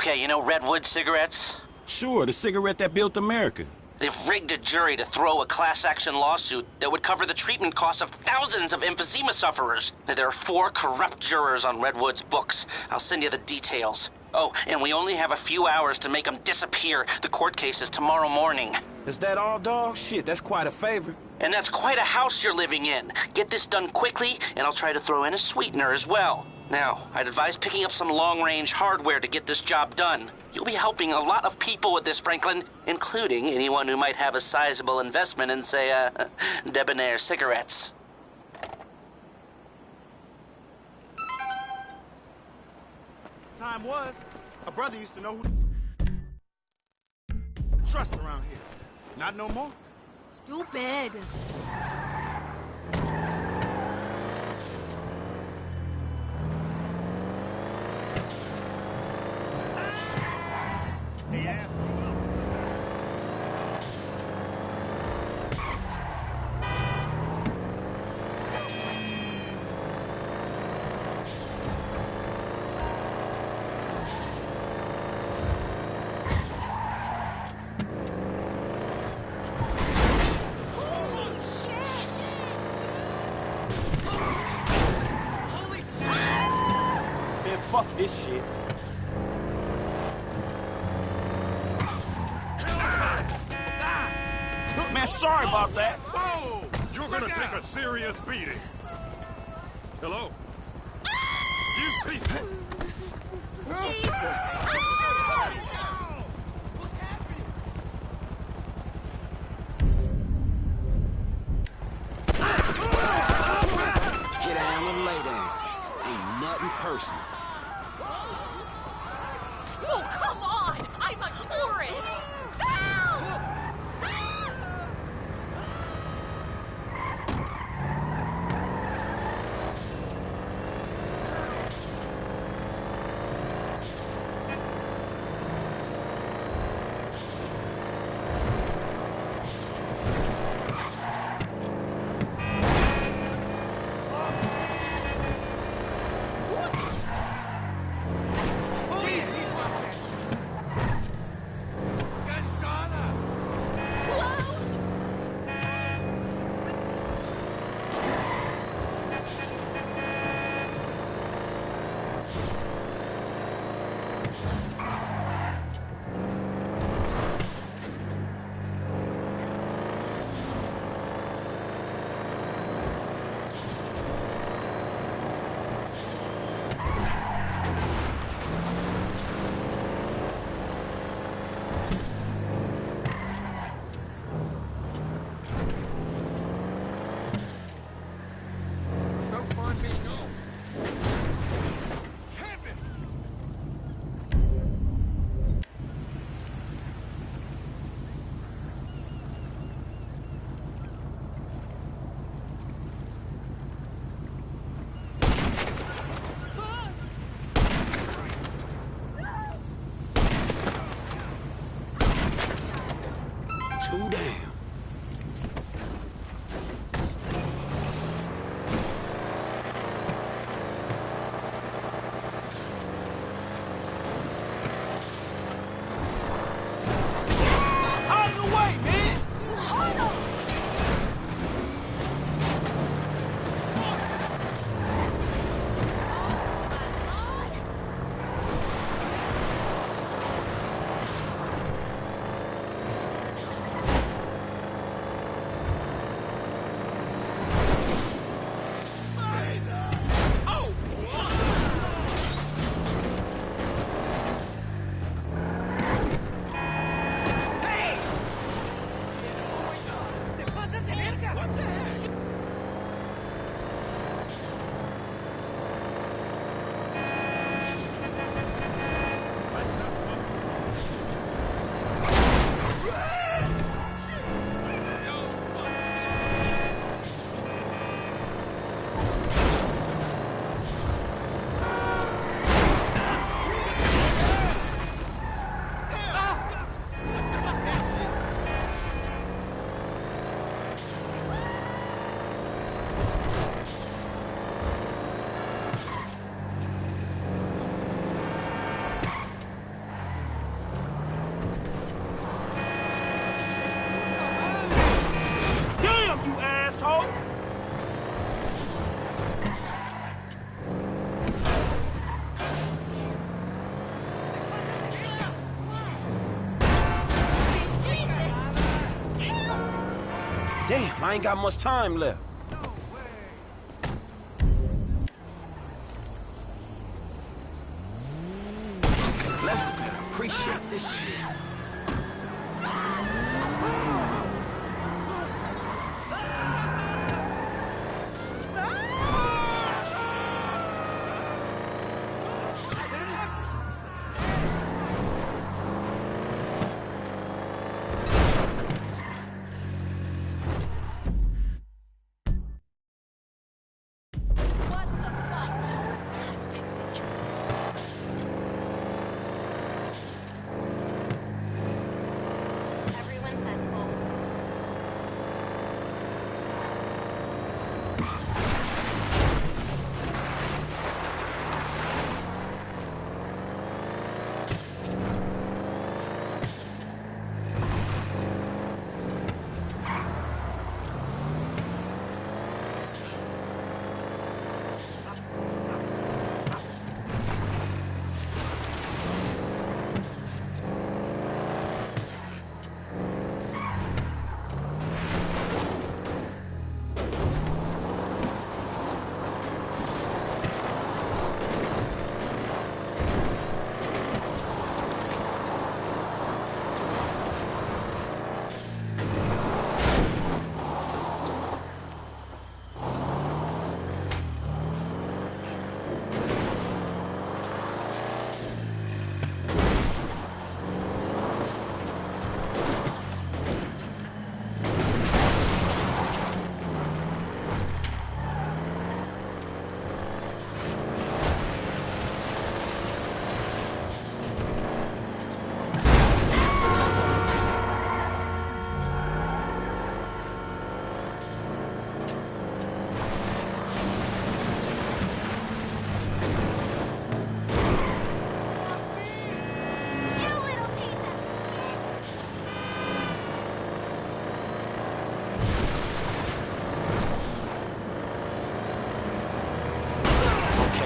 Okay, you know Redwood cigarettes? Sure, the cigarette that built America. They've rigged a jury to throw a class action lawsuit that would cover the treatment costs of thousands of emphysema sufferers. There are 4 corrupt jurors on Redwood's books. I'll send you the details. Oh, and we only have a few hours to make them disappear. The court case is tomorrow morning. Is that all, dog? Shit, that's quite a favor. And that's quite a house you're living in. Get this done quickly, and I'll try to throw in a sweetener as well. Now, I'd advise picking up some long-range hardware to get this job done. You'll be helping a lot of people with this, Franklin, including anyone who might have a sizable investment in, say, debonair cigarettes. Time was, a brother used to know who trust around here. Not no more. Stupid. Hey, ass. Man, fuck this shit. Man, sorry about that. Whoa! You're gonna take a serious beating. Hello? You piece of... Get down and lay down. Ain't nothing personal. Oh, come on! I'm a tourist! Help! Damn, I ain't got much time left. Lester better appreciate this shit.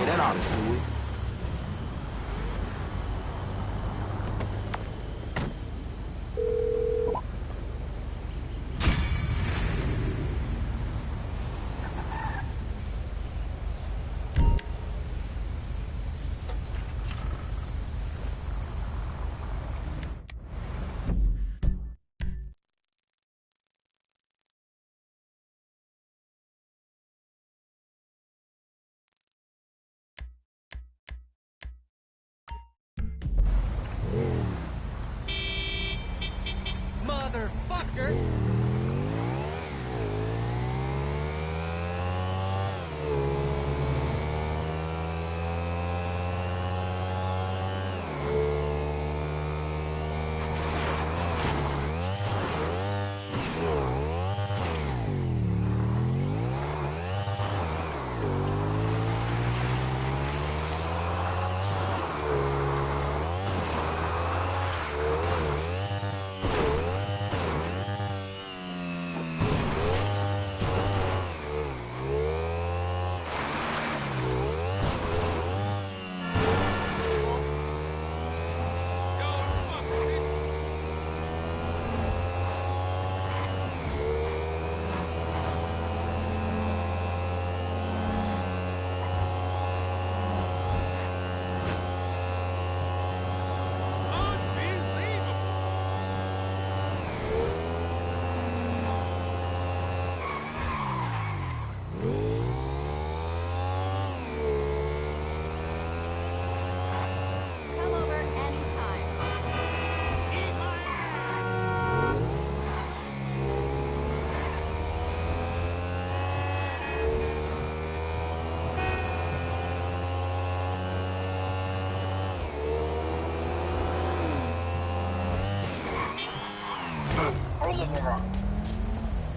That ought to do it. Motherfucker!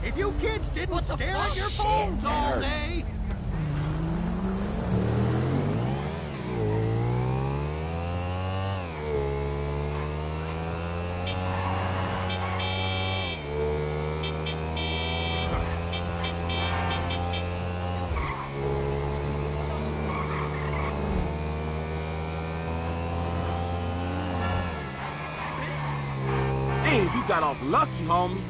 If you kids didn't stare at your phones all day... Damn, you got off lucky, homie.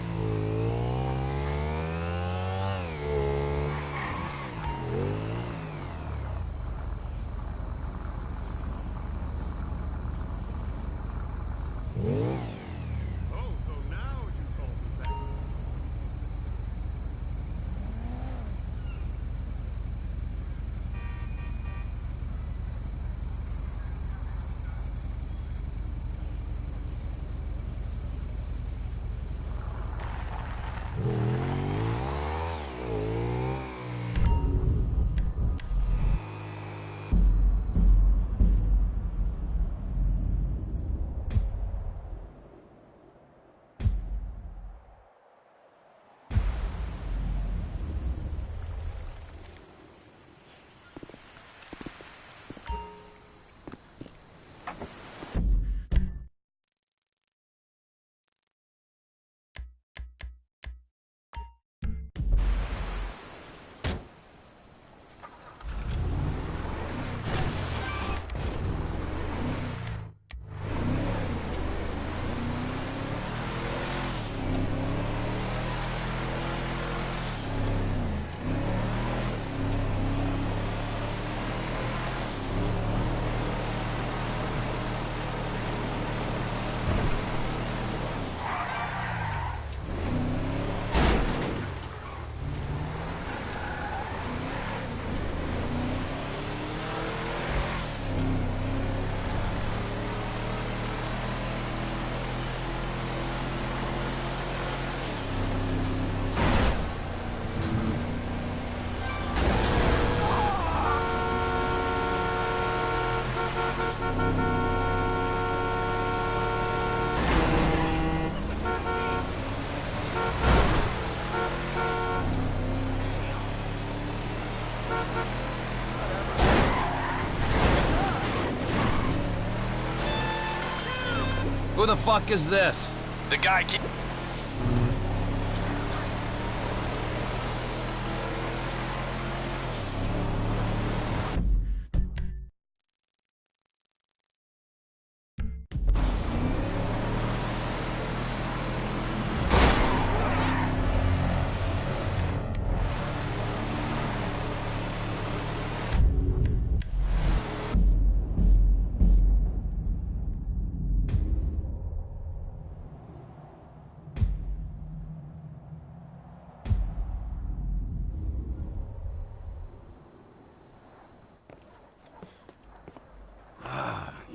Who the fuck is this? The guy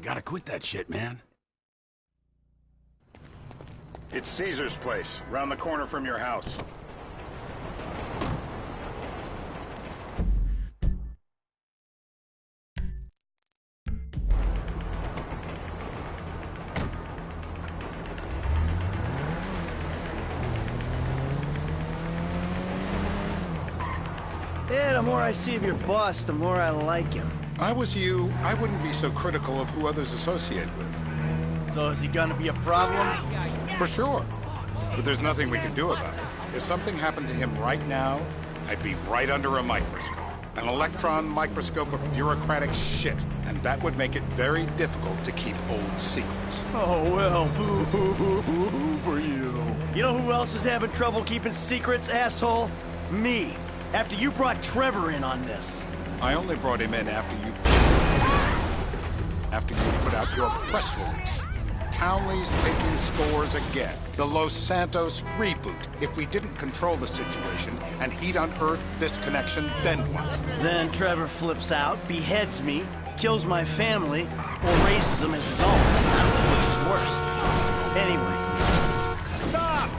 You gotta quit that shit, man. It's Caesar's place, round the corner from your house. Yeah, the more I see of your boss, the more I like him. I was you, I wouldn't be so critical of who others associate with. So is he gonna be a problem? For sure. But there's nothing we can do about it. If something happened to him right now, I'd be right under a microscope. An electron microscope of bureaucratic shit. And that would make it very difficult to keep old secrets. Oh, well, boo-hoo-hoo for you. You know who else is having trouble keeping secrets, asshole? Me. After you brought Trevor in on this. I only brought him in after you put out your press release. Townley's taking scores again. The Los Santos reboot. If we didn't control the situation and he'd unearthed this connection, then what? Then Trevor flips out, beheads me, kills my family, or raises them as his own. Which is worse. Anyway. Stop!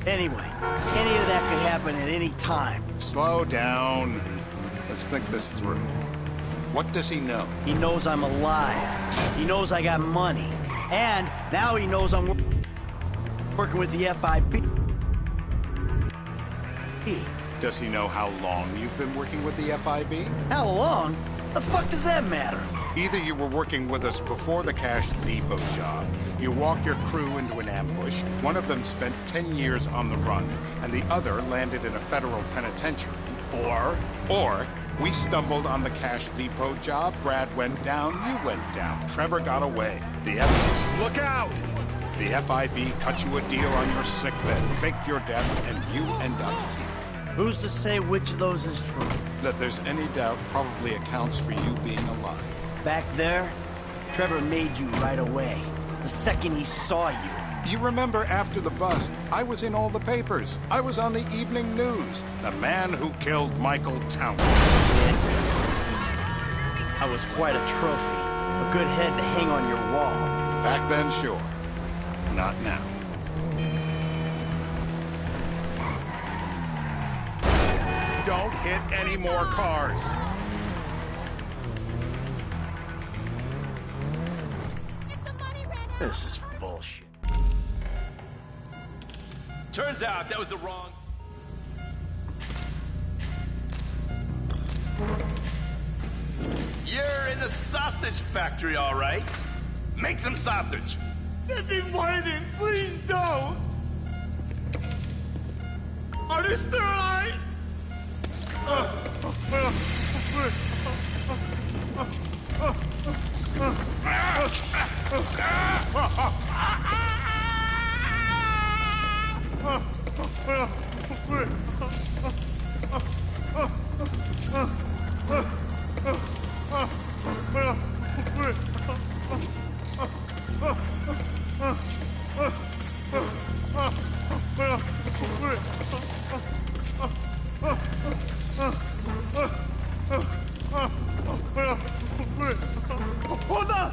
Anyway, any of that could happen at any time. Slow down. Let's think this through. What does he know? He knows I'm alive. He knows I got money. And now he knows I'm working with the FIB. Does he know how long you've been working with the FIB? How long? The fuck does that matter? Either you were working with us before the Cash Depot job, you walked your crew into an ambush, one of them spent 10 years on the run, and the other landed in a federal penitentiary. Or we stumbled on the Cash Depot job, Brad went down, you went down, Trevor got away. Look out! The FIB cut you a deal on your sickbed, faked your death, and you end up here. Who's to say which of those is true? That there's any doubt probably accounts for you being alive. Back there, Trevor made you right away. The second he saw you. You remember after the bust, I was in all the papers. I was on the evening news. The man who killed Michael Townley. I was quite a trophy. A good head to hang on your wall. Back then, sure. Not now. Don't hit any more cars. This is bullshit. Turns out that was the wrong... You're in the sausage factory, all right? Make some sausage. They've been waiting. Please don't. Are they still alive? Hold on!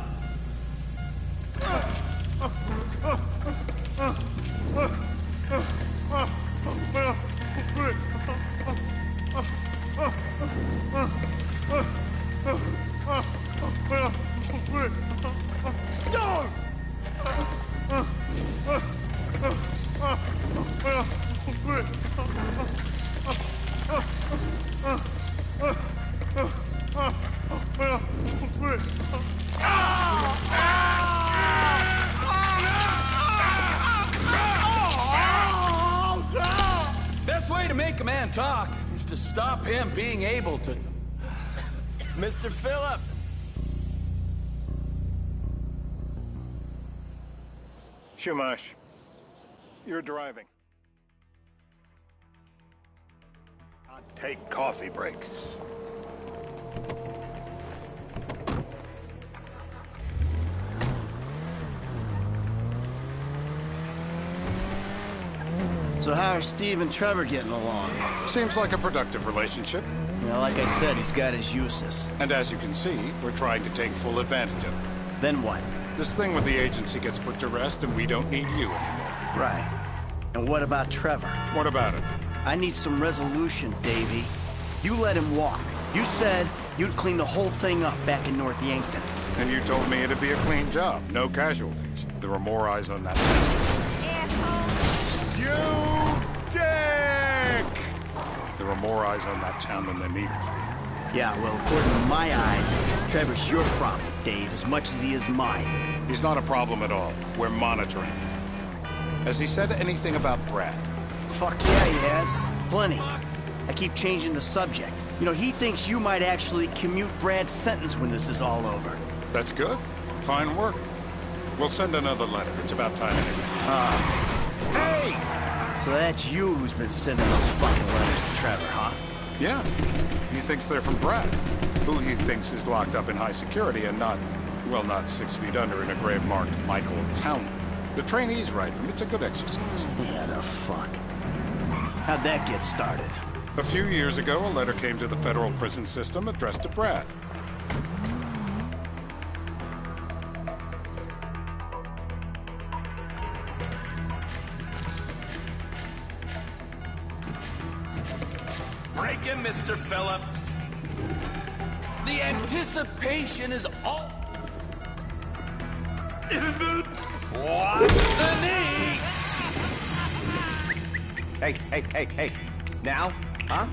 can't talk is to stop him being able to... Mr. Phillips! Shumash, you're driving. Take coffee breaks. So how are Steve and Trevor getting along? Seems like a productive relationship. You know, like I said, he's got his uses. And as you can see, we're trying to take full advantage of it. Then what? This thing with the agency gets put to rest and we don't need you anymore. Right. And what about Trevor? What about it? I need some resolution, Davey. You let him walk. You said you'd clean the whole thing up back in North Yankton. And you told me it'd be a clean job, no casualties. There were more eyes on that town. Asshole! You dick! There were more eyes on that town than there needed to be. Yeah, well, according to my eyes, Trevor's your problem, Dave, as much as he is mine. He's not a problem at all. We're monitoring him. Has he said anything about Brad? Fuck yeah, he has. Plenty. I keep changing the subject. You know, he thinks you might actually commute Brad's sentence when this is all over. That's good. Fine work. We'll send another letter. It's about time anyway. Hey! So that's you who's been sending those fucking letters to Trevor, huh? Yeah. He thinks they're from Brad, who he thinks is locked up in high security and not, well, not 6 feet under in a grave marked Michael Townley. The trainees write them. It's a good exercise. Yeah, the fuck. How'd that get started? A few years ago, a letter came to the federal prison system addressed to Brad. Break him, Mr. Phillips. The anticipation is all... What the knee? Hey. Now? Huh?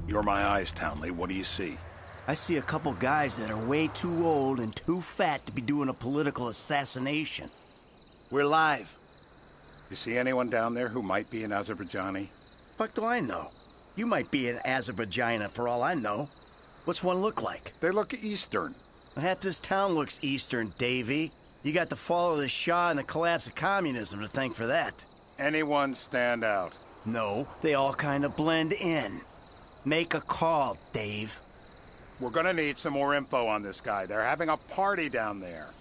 You're my eyes, Townley. What do you see? I see a couple guys that are way too old and too fat to be doing a political assassination. We're live. You see anyone down there who might be an Azerbaijani? Fuck do I know? You might be an Azerbaijani for all I know. What's one look like? They look Eastern. Half this town looks Eastern, Davey. You got the fall of the Shah and the collapse of communism to thank for that. Anyone stand out? No, they all kind of blend in. Make a call, Dave. We're gonna need some more info on this guy. They're having a party down there.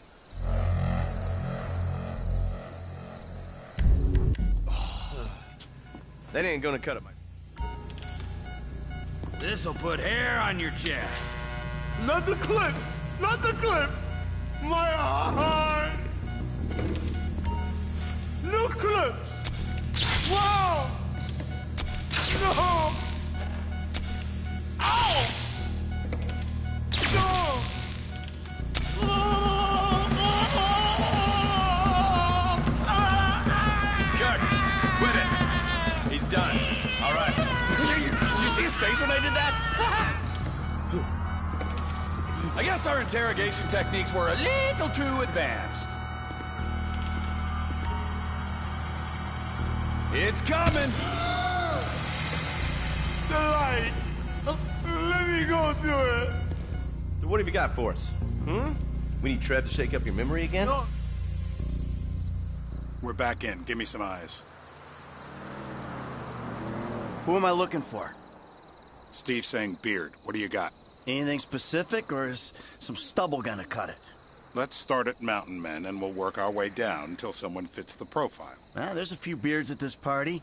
That ain't gonna cut it, Mike. This'll put hair on your chest. Not the clip! Not the clip! My heart! No clip! Wow! No! Ow! No! He's cooked. Quit it. He's done. All right. Did you see his face when they did that? I guess our interrogation techniques were a little too advanced. It's coming! The light! Let me go through it! So what have you got for us? We need Trev to shake up your memory again? No. We're back in. Give me some eyes. Who am I looking for? Steve saying beard. What do you got? Anything specific, or is some stubble gonna cut it? Let's start at Mountain Men, and we'll work our way down until someone fits the profile. There's a few beards at this party.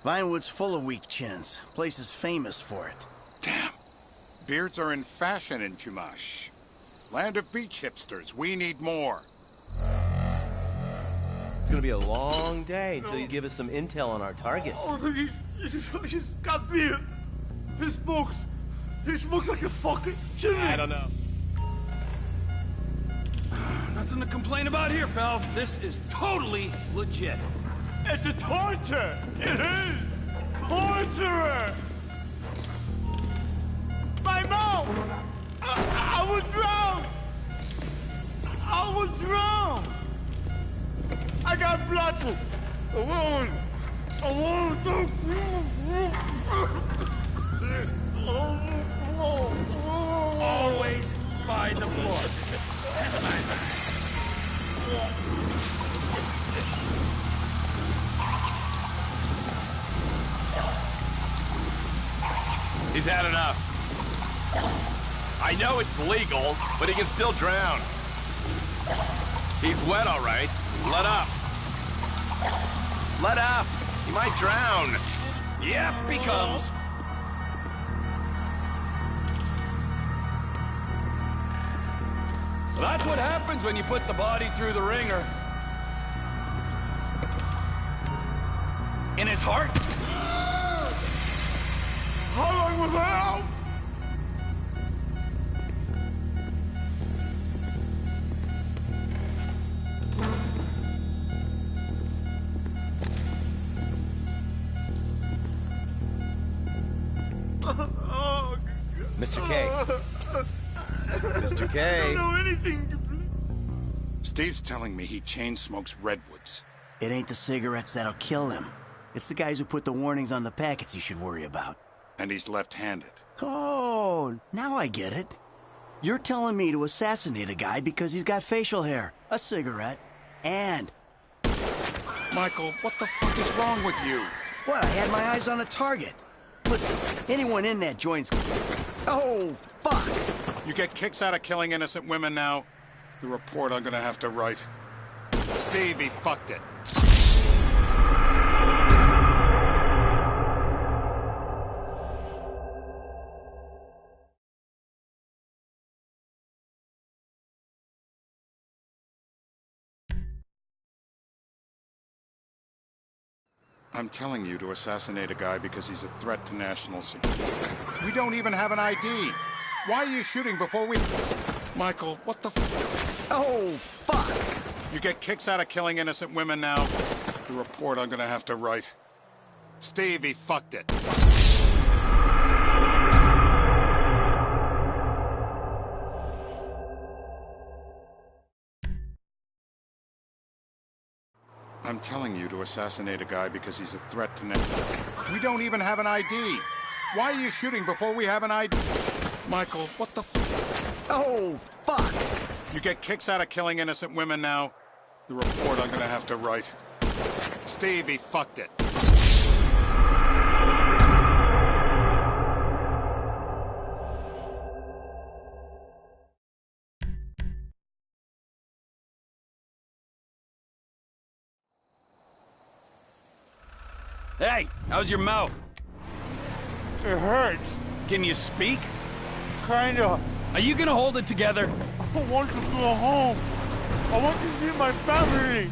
Vinewood's full of weak chins. Place is famous for it. Damn. Beards are in fashion in Chumash. Land of beach hipsters. We need more. It's gonna be a long day until you give us some intel on our target. Oh, he's got beard. He smokes like a fucking chimney. I don't know. Nothing to complain about here, pal. This is totally legit. It's a torture. It is torture. My mouth. I was drowned. I was drowned. I got blood. A wound. Always by the book. He's had enough. I know it's legal, but he can still drown. He's wet, all right. Let up. Let up. He might drown. Yep, he comes. Well, that's what happens when you put the body through the ringer. In his heart? How long was I out? Mr. K. Mr. K. I don't know anything. Steve's telling me he chain smokes redwoods. It ain't the cigarettes that'll kill him. It's the guys who put the warnings on the packets you should worry about. And he's left-handed. Oh, now I get it. You're telling me to assassinate a guy because he's got facial hair, a cigarette, and... Michael, what the fuck is wrong with you? What, I had my eyes on a target. Listen, anyone in that joint's... Oh, fuck! You get kicks out of killing innocent women now? The report I'm gonna have to write. Steve, he fucked it. I'm telling you to assassinate a guy because he's a threat to national security. We don't even have an ID. Why are you shooting before we... Michael, what the f... Oh, fuck! You get kicks out of killing innocent women now? The report I'm gonna have to write. Steve, he fucked it. I'm telling you to assassinate a guy because he's a threat to We don't even have an ID. Why are you shooting before we have an ID? Michael, what the f... Oh, fuck! You get kicks out of killing innocent women now? The report I'm gonna have to write. Steve, he fucked it. Hey, how's your mouth? It hurts. Can you speak? Kinda. Are you gonna hold it together? I want to go home. I want to see my family.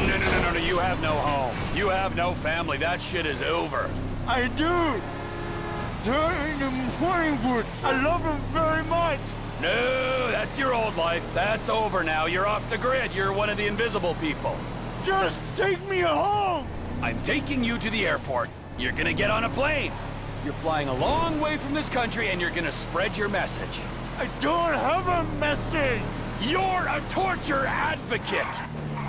No, you have no home. You have no family. That shit is over. I do. They're in the morning wood. I love them very much. No, that's your old life. That's over now. You're off the grid. You're one of the invisible people. Just take me home. I'm taking you to the airport. You're gonna get on a plane. You're flying a long way from this country and you're gonna spread your message. I don't have a message. You're a torture advocate.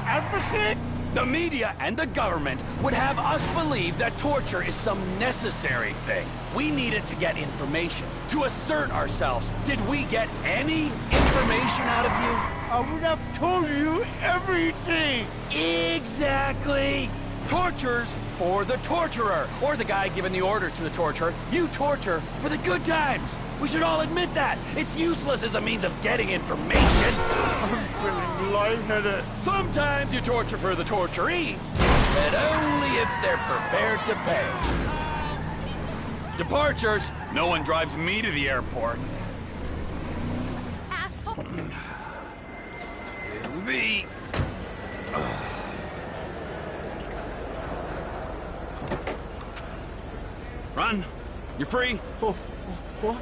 Advocate? The media and the government would have us believe that torture is some necessary thing. We need it to get information, to assert ourselves. Did we get any information out of you? I would have told you everything. Exactly. Torture's for the torturer, or the guy giving the orders to the torturer. You torture for the good times. We should all admit that. It's useless as a means of getting information. I'm feeling lightheaded. Sometimes you torture for the torturee, but only if they're prepared to pay. Departures. No one drives me to the airport. Asshole! Here we be. Run. You're free. Oh, what?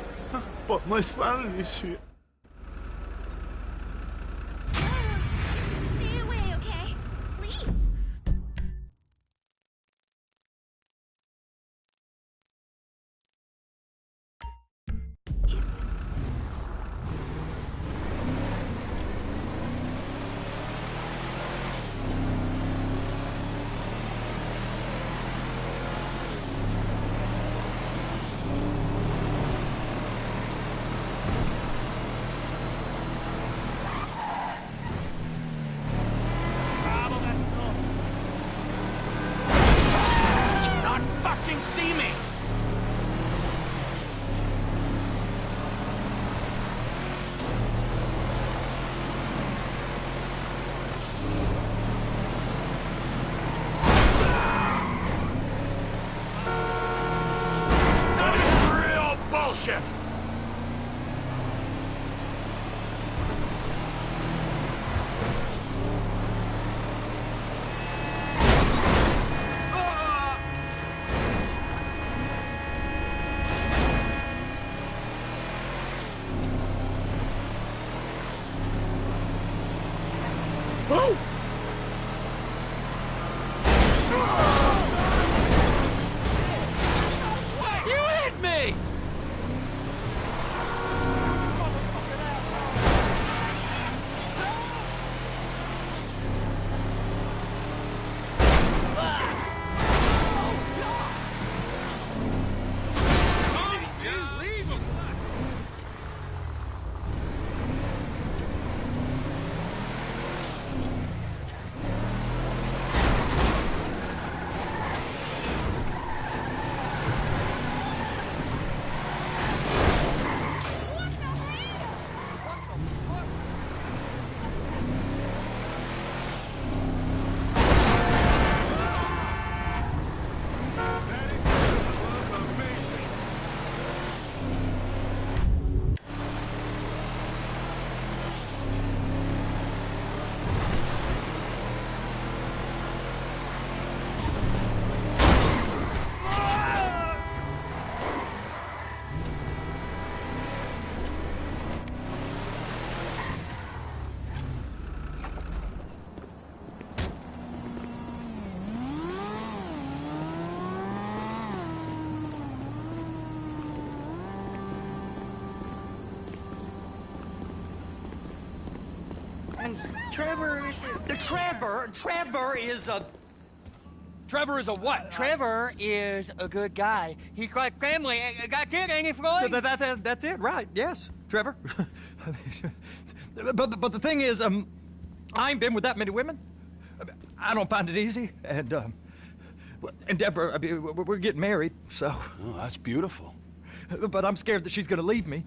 But my family's here. Stay away, okay? Please. Who? You hit me! Trevor is a... Trevor is a what? Trevor is a good guy. He's like family. That's it, ain't it, Floyd? That's it, right? Yes, Trevor. but the thing is, I ain't been with that many women. I don't find it easy, and Deborah, I mean, we're getting married, so. Oh, that's beautiful. But I'm scared that she's gonna leave me.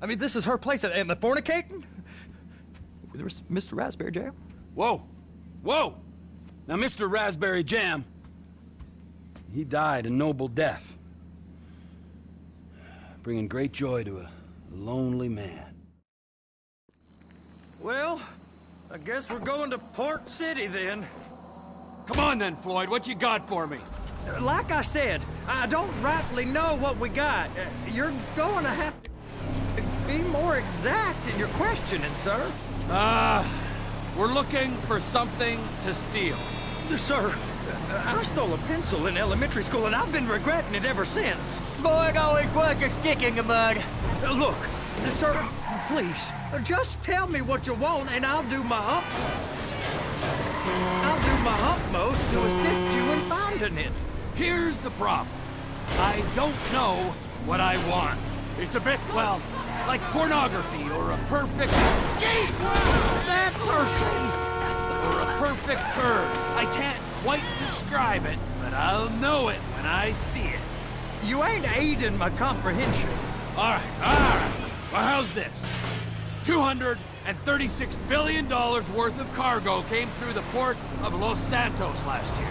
I mean, this is her place, and the fornicating? There's Mr. Raspberry Jam. Whoa. Whoa! Now, Mr. Raspberry Jam, he died a noble death, bringing great joy to a lonely man. Well, I guess we're going to Port City, then. Come on, then, Floyd. What you got for me? Like I said, I don't rightly know what we got. You're going to have to be more exact in your questioning, sir. We're looking for something to steal. Sir, I stole a pencil in elementary school, and I've been regretting it ever since. Boy, it always was a stick in the mud. Look, sir, please, just tell me what you want, and I'll do my utmost to assist you in finding it. Here's the problem. I don't know what I want. It's a bit, well, like pornography or a perfect... Gee! That person! Or a perfect turd. I can't quite describe it, but I'll know it when I see it. You ain't aiding my comprehension. All right. Well, how's this? $236 billion worth of cargo came through the port of Los Santos last year.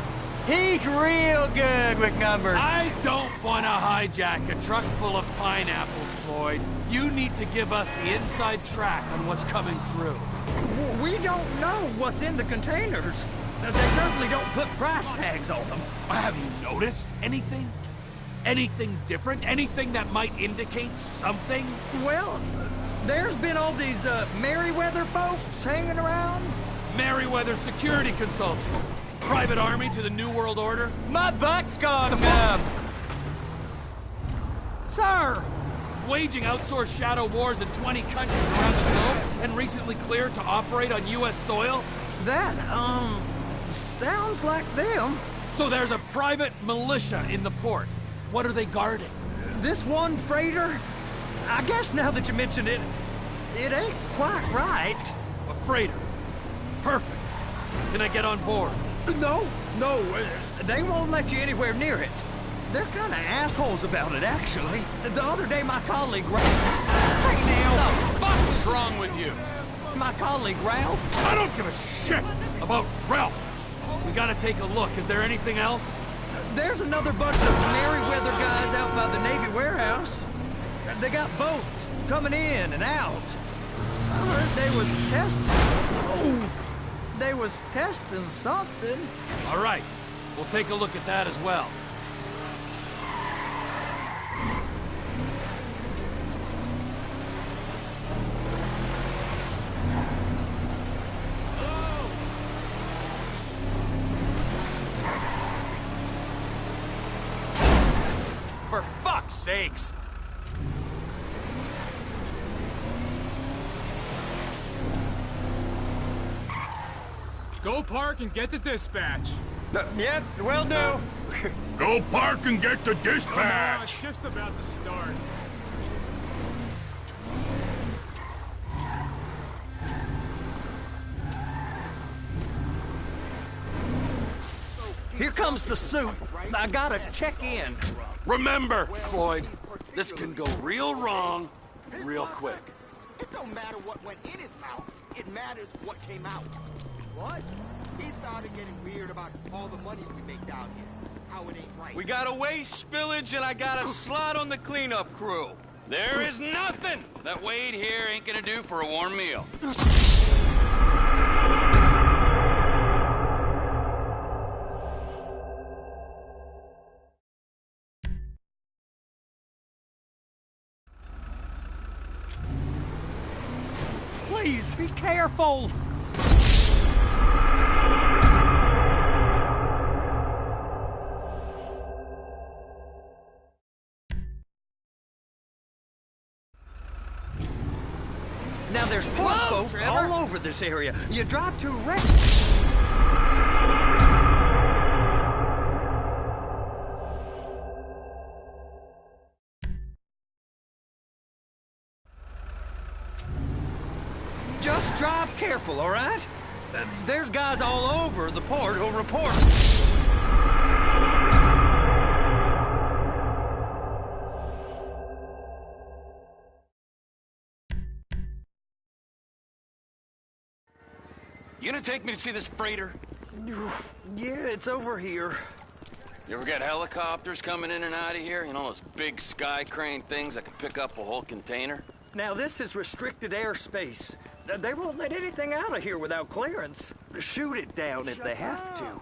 He's real good with numbers. I don't want to hijack a truck full of pineapples, Floyd. You need to give us the inside track on what's coming through. We don't know what's in the containers. They certainly don't put price tags on them. Have you noticed anything? Anything different? Anything that might indicate something? Well, there's been all these Merryweather folks hanging around. Merryweather security consultant. Private army to the New World Order? My butt's gone numb. Sir! Waging outsourced shadow wars in 20 countries around the globe and recently cleared to operate on U.S. soil? That, sounds like them. So there's a private militia in the port. What are they guarding? This one freighter? I guess now that you mention it, it ain't quite right. A freighter. Perfect. Can I get on board? No, they won't let you anywhere near it. They're kind of assholes about it, actually. The other day, my colleague Ralph... Hey, now! What the fuck is wrong with you? My colleague Ralph... I don't give a shit about Ralph. We gotta take a look. Is there anything else? There's another bunch of Merryweather guys out by the Navy warehouse. They got boats coming in and out. I heard they was testing... Oh! They was testing something. All right. We'll take a look at that as well. sakes. Go park and get to dispatch. Yep, will do. Go park and get to dispatch! Shift's about to start. Here comes the suit. I gotta check in. Remember, Floyd, this can go real wrong real quick. It don't matter what went in his mouth. It matters what came out. What? He started getting weird about all the money we make down here. How it ain't right. We got a waste spillage and I got a slot on the cleanup crew. There is nothing that Wade here ain't gonna do for a warm meal. Please be careful. Now there's poor folk all over this area. You drive too reckless. Just drive careful, all right? There's guys all over the port who'll report. You gonna take me to see this freighter? Yeah, it's over here. You ever get helicopters coming in and out of here? You know, those big sky crane things that can pick up a whole container? Now, this is restricted airspace. They won't let anything out of here without clearance. Shoot it down if they have to.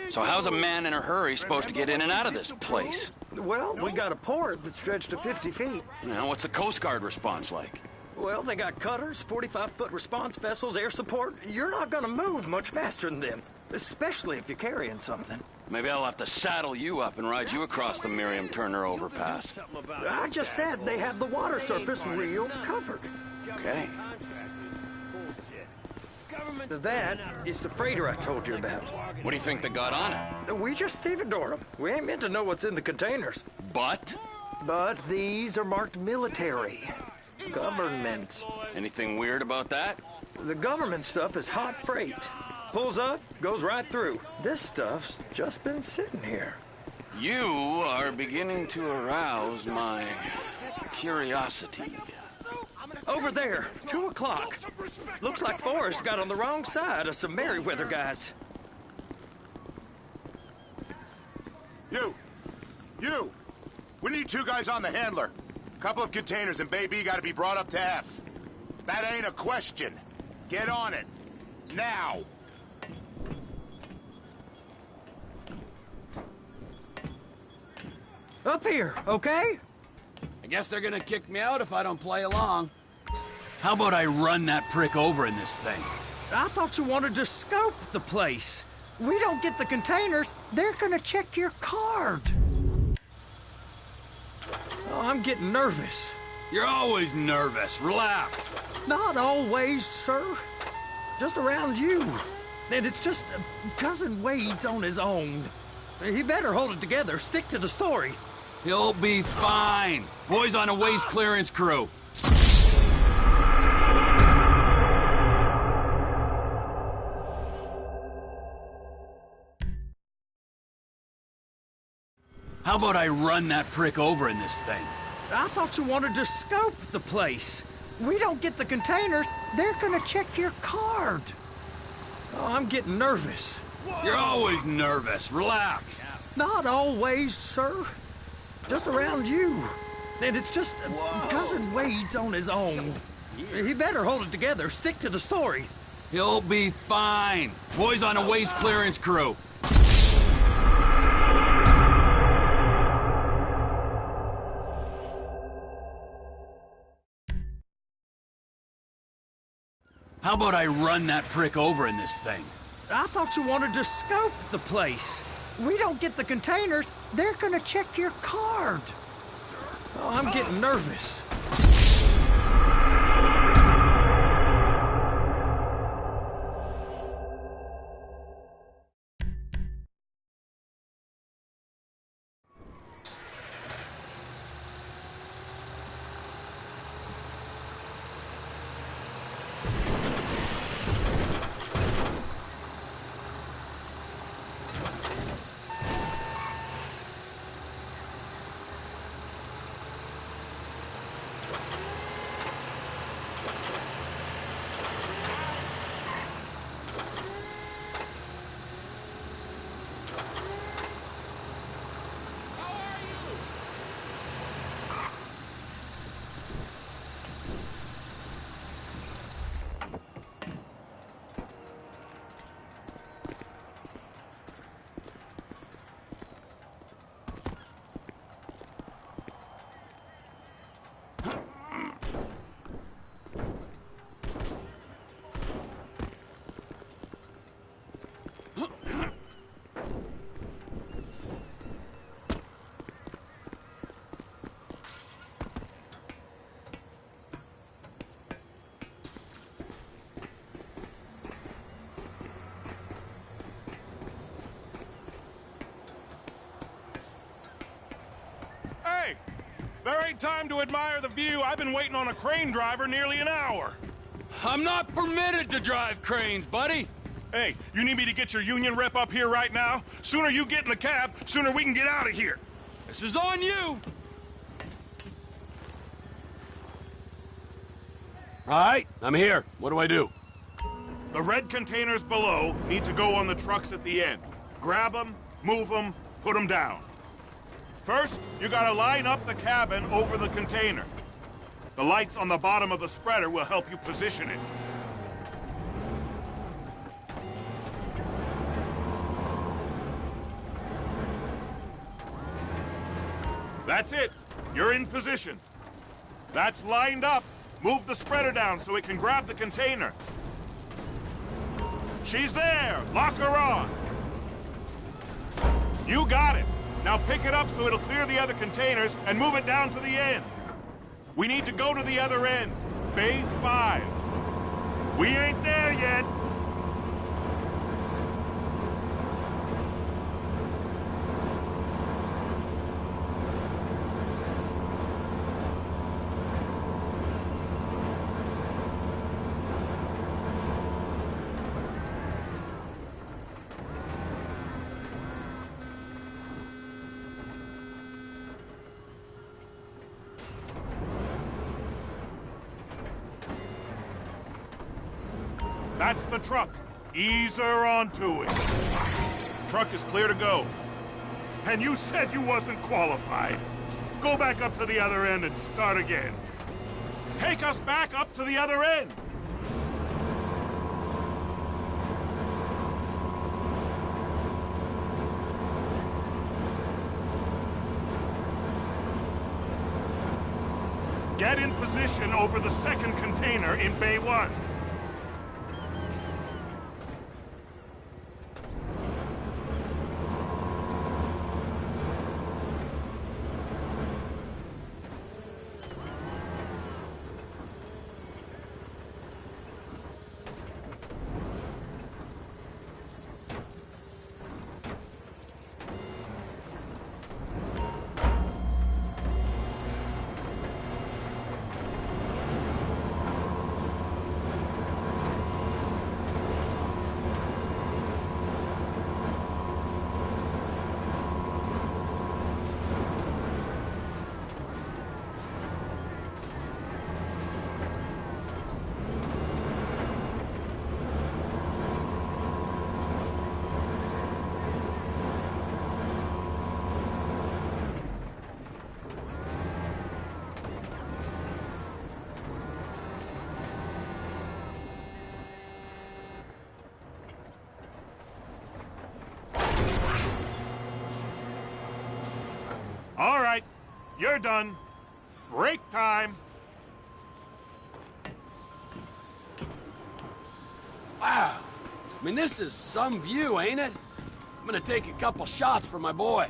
So how's a man in a hurry supposed to get in and out of this place? Well, we got a port that's stretched to 50 feet. Now, what's the Coast Guard response like? Well, they got cutters, 45-foot response vessels, air support. You're not gonna move much faster than them, especially if you're carrying something. Maybe I'll have to saddle you up and ride you across the Miriam Turner overpass. I just said they have the water surface real covered. Okay. That is the freighter I told you about. What do you think they got on it? We just stevedore them. We ain't meant to know what's in the containers. But these are marked military. Government. Anything weird about that? The government stuff is hot freight. Pulls up, goes right through. This stuff's just been sitting here. You are beginning to arouse my curiosity. Over there, 2 o'clock. Looks like Forrest got on the wrong side of some Merryweather guys. You! We need 2 guys on the handler. Couple of containers and Baby gotta be brought up to F. That ain't a question. Get on it. Now! Up here, okay? I guess they're gonna kick me out if I don't play along. How about I run that prick over in this thing? I thought you wanted to scope the place. We don't get the containers, they're gonna check your card. Oh, I'm getting nervous. You're always nervous. Relax. Not always, sir. Just around you. And it's just Cousin Wade's on his own. He better hold it together, stick to the story. He'll be fine. Boys on a waste clearance crew. How about I run that prick over in this thing? I thought you wanted to scope the place. We don't get the containers, they're gonna check your card. Oh, I'm getting nervous. You're always nervous. Relax. Not always, sir. Just around you. And it's just Cousin Wade's on his own. He better hold it together, stick to the story. He'll be fine. Boys on a waste clearance crew. How about I run that prick over in this thing? I thought you wanted to scope the place. We don't get the containers, they're gonna check your card. Oh, I'm getting nervous. Hey! There ain't time to admire the view. I've been waiting on a crane driver nearly an hour. I'm not permitted to drive cranes, buddy. Hey, you need me to get your union rep up here right now? Sooner you get in the cab, sooner we can get out of here. This is on you. All right, I'm here. What do I do? The red containers below need to go on the trucks at the end. Grab them, move them, put them down. First, you gotta line up the cabin over the container. The lights on the bottom of the spreader will help you position it. That's it. You're in position. That's lined up. Move the spreader down so it can grab the container. She's there. Lock her on. You got it. Now pick it up so it'll clear the other containers and move it down to the end. We need to go to the other end. Bay 5. We ain't there yet. That's the truck. Ease her onto it. Truck is clear to go. And you said you wasn't qualified. Go back up to the other end and start again. Take us back up to the other end. Get in position over the second container in Bay 1. All right, you're done. Break time. Wow. I mean, this is some view, ain't it? I'm gonna take a couple shots for my boy.